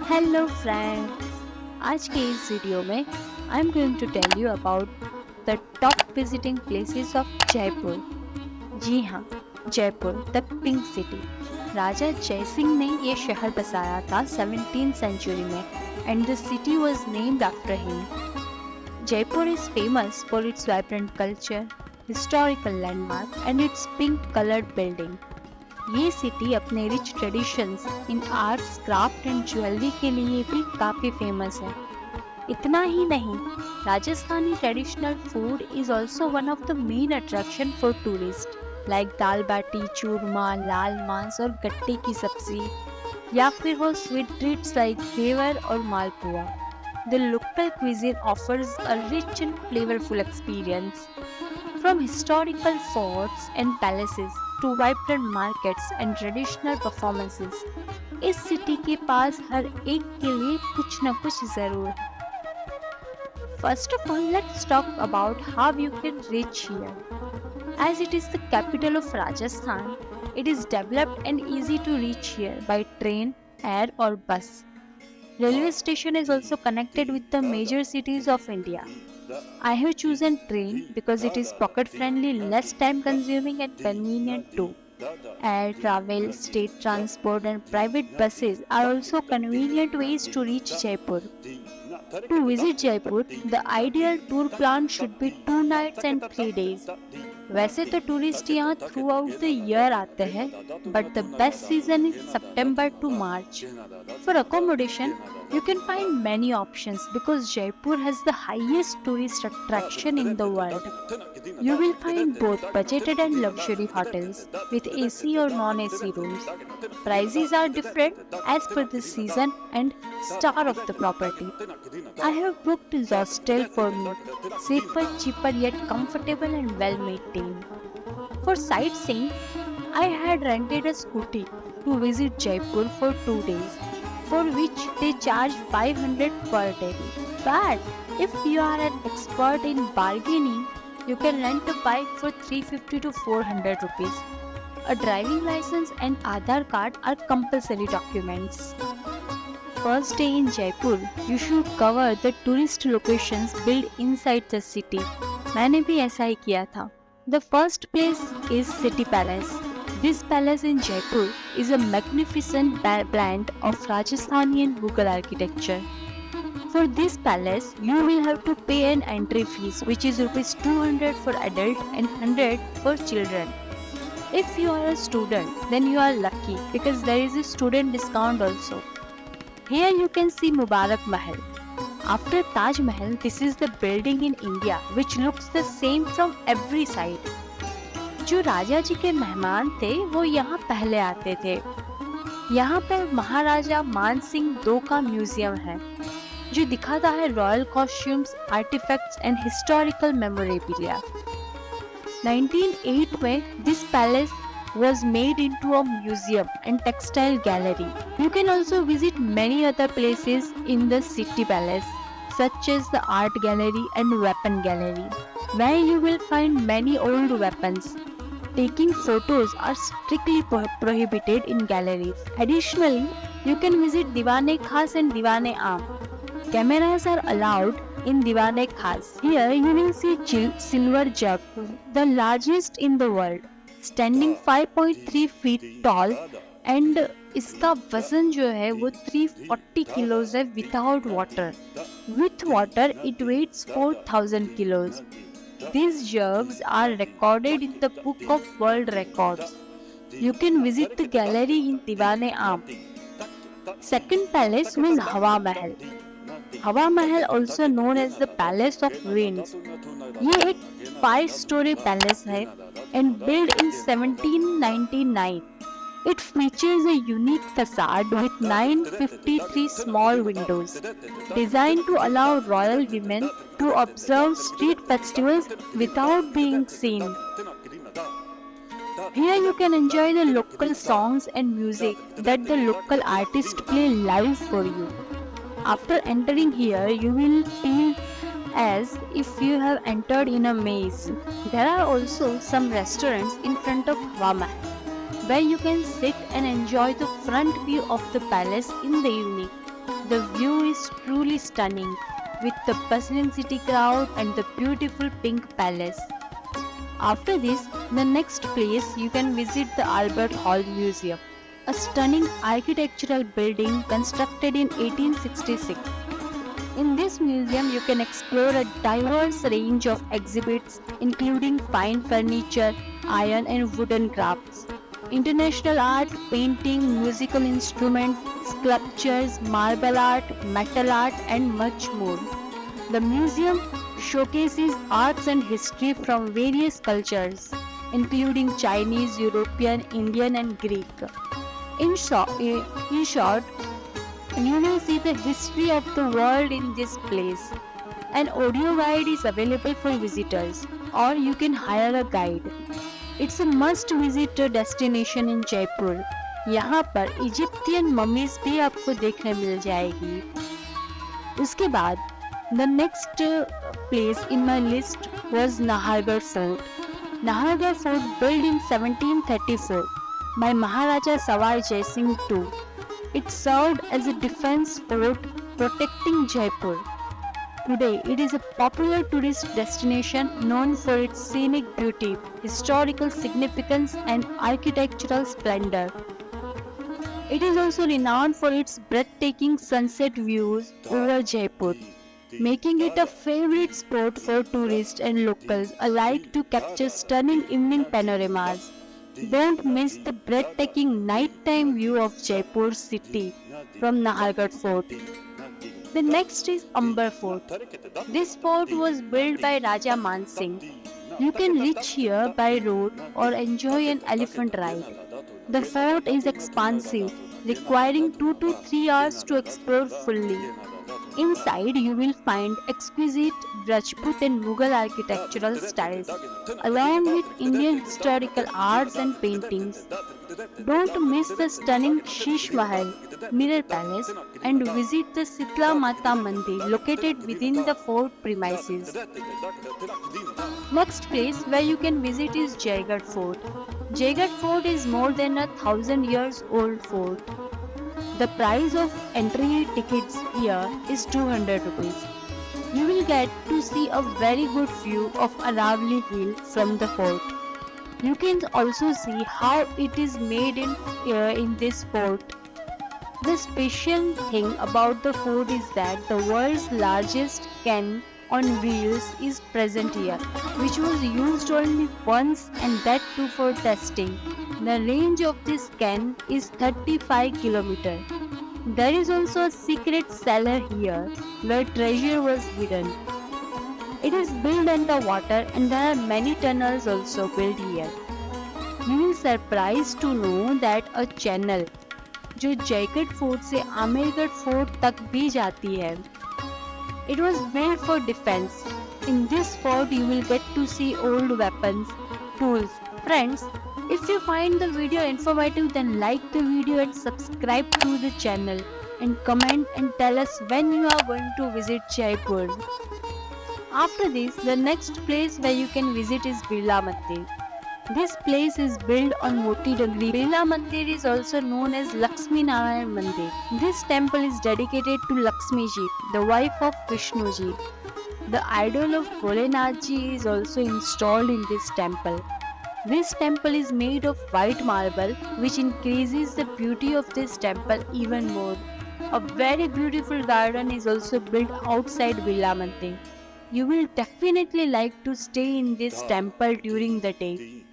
Hello friends, आज के इस वीडियो में I am going to tell you about the top visiting places of Jaipur. जी हाँ, Jaipur the pink city. Raja Jaisingh ने ये शहर बसाया था 17th सेंचुरी में and the city was named after him. Jaipur is famous for its vibrant culture, historical landmark and its pink colored building. ये city अपने rich traditions in arts, craft and jewellery के लिए भी काफ़ी famous है। इतना ही नहीं, Rajasthani traditional food is also one of the main attraction for tourist like dal baati churma, laal maas और गट्टे की सब्जी, या फिर वो स्वीट ट्रीट्स लाइक घेवर और मालपुआ। The local cuisine offers a rich and flavorful experience. From historical forts and palaces to vibrant markets and traditional performances, इस city के पास हर एक के लिए कुछ न कुछ जरूर है। First of all, let's talk about how you can reach here. As it is the capital of Rajasthan, it is developed and easy to reach here by train, air or bus. Railway station is also connected with the major cities of India. I have chosen train because it is pocket friendly, less time consuming and convenient too. Air travel, state transport and private buses are also convenient ways to reach Jaipur. To visit Jaipur, the ideal tour plan should be 2 nights and 3 days. वैसे तो tourist यहाँ through out the year आते हैं, but the best season is September to March. For accommodation, you can find many options because Jaipur has the highest tourist attraction in the world. You will find both budgeted and luxury hotels with AC or non-AC rooms. Prices are different as per the season and star of the property. I have booked hostel for me, safer, cheaper yet comfortable and well maintained. For sightseeing, I had rented a scooty to visit Jaipur for 2 days, for which they charge 500 per day. But if you are an expert in bargaining, you can rent a bike for 350 to 400 rupees. A driving license and Aadhaar card are compulsory documents. First day in Jaipur, you should cover the tourist locations built inside the city. मैंने भी ऐसा ही किया था. The first place is City Palace. This palace in Jaipur is a magnificent blend of Rajasthani and Mughal architecture. For this palace, you will have to pay an entry fees which is rupees 200 for adult and 100 for children. If you are a student, then you are lucky because there is a student discount also. Here you can see Mubarak Mahal. After Taj Mahal, this is the building in India which looks the same from every side. जो राजा जी के मेहमान थे वो यहाँ पहले आते थे। यहाँ पर महाराजा मान सिंह 2 का म्यूजियम है जो दिखाता है royal costumes, artifacts and historical memorabilia. 1908 में this palace was made into a museum and textile gallery. You can also visit many other places in the city palace, such as the art gallery and weapon gallery, where you will find many old weapons. Taking photos are strictly prohibited in galleries. Additionally, you can visit Diwan-e-Khas and Diwan-e-Aam. Cameras are allowed in Diwan-e-Khas. Here you will see silver jug, the largest in the world, standing 5.3 feet tall, and इसका वजन जो है वो 340 kilos है without water. With water it weighs 4000 kilos. These jugs are recorded in the Book of World Records. You can visit the gallery in Diwan-e-Aam. Second palace was Hawa Mahal. Hawa Mahal, also known as the Palace of Winds. ये एक 5-story palace है and built in 1799. It features a unique facade with 953 small windows, designed to allow royal women to observe street festivals without being seen. Here you can enjoy the local songs and music that the local artists play live for you. After entering here, you will feel as if you have entered in a maze. There are also some restaurants in front of Hawa Mahal, where you can sit and enjoy the front view of the palace in the evening. The view is truly stunning with the bustling city crowd and the beautiful pink palace. After this, the next place you can visit the Albert Hall Museum, a stunning architectural building constructed in 1866. In this museum, you can explore a diverse range of exhibits including fine furniture, iron and wooden crafts, international art, painting, musical instruments, sculptures, marble art, metal art, and much more. The museum showcases arts and history from various cultures, including Chinese, European, Indian, and Greek. In short, you will see the history of the world in this place. An audio guide is available for visitors, or you can hire a guide. It's a must-visit destination in Jaipur. यहाँ पर Egyptian mummies भी आपको देखने मिल जाएगी. उसके बाद the next place in my list was Nahargarh Fort. Nahargarh Fort built in 1734 by Maharaja Sawar Jai Singh II. It served as a defense fort protecting Jaipur. Today, it is a popular tourist destination known for its scenic beauty, historical significance, and architectural splendor. It is also renowned for its breathtaking sunset views over Jaipur, making it a favorite spot for tourists and locals alike to capture stunning evening panoramas. Don't miss the breathtaking nighttime view of Jaipur city from Nahargarh Fort. The next is Amber Fort. This fort was built by Raja Man Singh. You can reach here by road or enjoy an elephant ride. The fort is expansive, requiring 2 to 3 hours to explore fully. Inside, you will find exquisite Rajput and Mughal architectural styles, along with Indian historical arts and paintings. Don't miss the stunning Sheesh Mahal, Mirror Palace, and visit the Sitla Mata Mandir located within the fort premises. Next place where you can visit is Jaigarh Fort. Jaigarh Fort is more than 1,000 years old fort. The price of entry tickets here is 200 rupees. You will get to see a very good view of Aravali Hill from the fort. You can also see how it is made in this fort. The special thing about the fort is that the world's largest cannon on wheels is present here, which was used only once and that too for testing. The range of this cannon is 35 km. There is also a secret cellar here where treasure was hidden. It is built under water and there are many tunnels also built here. You will be surprised to know that a channel जो Jaigarh fort से Amergarh fort तक भी जाती है. It was made for defense. In this fort you will get to see old weapons, tools. Friends, if you find the video informative, then like the video and subscribe to the channel and comment and tell us when you are going to visit Jaipur. After this, the next place where you can visit is Birla Mandir. This place is built on Moti Dagri. Birla Mandir is also known as Lakshmi Narayan Mandir. This temple is dedicated to Lakshmi Ji, the wife of Vishnu Ji. The idol of Bholenath Ji is also installed in this temple. This temple is made of white marble, which increases the beauty of this temple even more. A very beautiful garden is also built outside Birla Mandir. You will definitely like to stay in this temple during the day.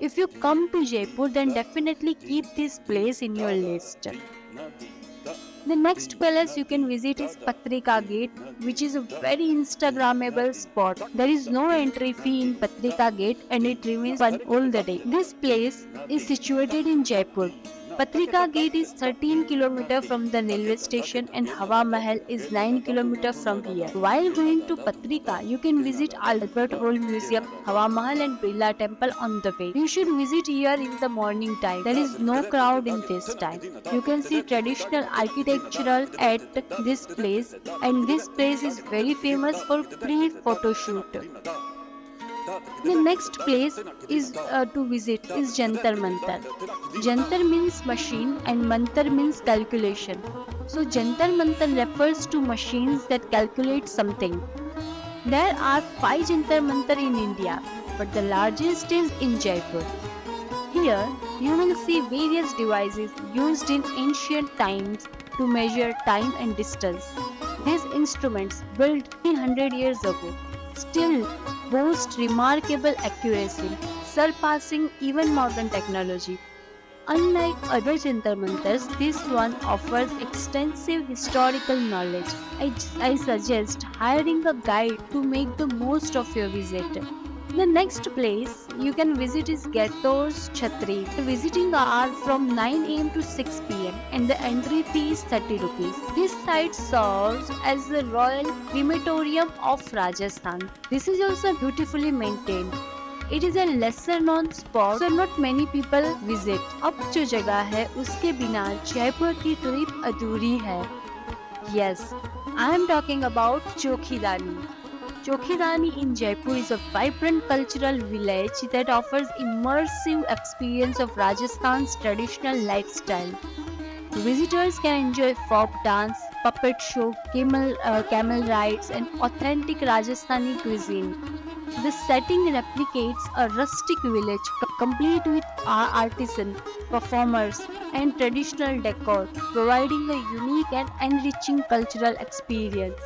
If you come to Jaipur, then definitely keep this place in your list. The next palace you can visit is Patrika Gate, which is a very Instagrammable spot. There is no entry fee in Patrika Gate and it remains fun all the day. This place is situated in Jaipur. Patrika Gate is 13 km from the railway station and Hawa Mahal is 9 km from here. While going to Patrika, you can visit Albert Hall Museum, Hawa Mahal and Birla Temple on the way. You should visit here in the morning time. There is no crowd in this time. You can see traditional architectural at this place, and this place is very famous for pre-photo shoot. The next place is to visit is Jantar Mantar. Jantar means machine and Mantar means calculation. So Jantar Mantar refers to machines that calculate something. There are 5 Jantar Mantar in India, but the largest is in Jaipur. Here, you will see various devices used in ancient times to measure time and distance. These instruments, built 300 years ago, still boast remarkable accuracy, surpassing even modern technology. Unlike other Jantar Mantars, this one offers extensive historical knowledge. I suggest hiring a guide to make the most of your visit. The next place you can visit is Gators Chhatri. The visiting hour from 9 am to 6 pm and the entry fee is 30 rupees. This site serves as the Royal Crematorium of Rajasthan. This is also beautifully maintained. It is a lesser known spot, so not many people visit. अब जो जगह है उसके बिना जयपुर की trip अधूरी है. Yes, I am talking about Chokhidani. Chokhidani in Jaipur is a vibrant cultural village that offers immersive experience of Rajasthan's traditional lifestyle. Visitors can enjoy folk dance, puppet show, camel rides, and authentic Rajasthani cuisine. The setting replicates a rustic village complete with artisan, performers, and traditional decor, providing a unique and enriching cultural experience.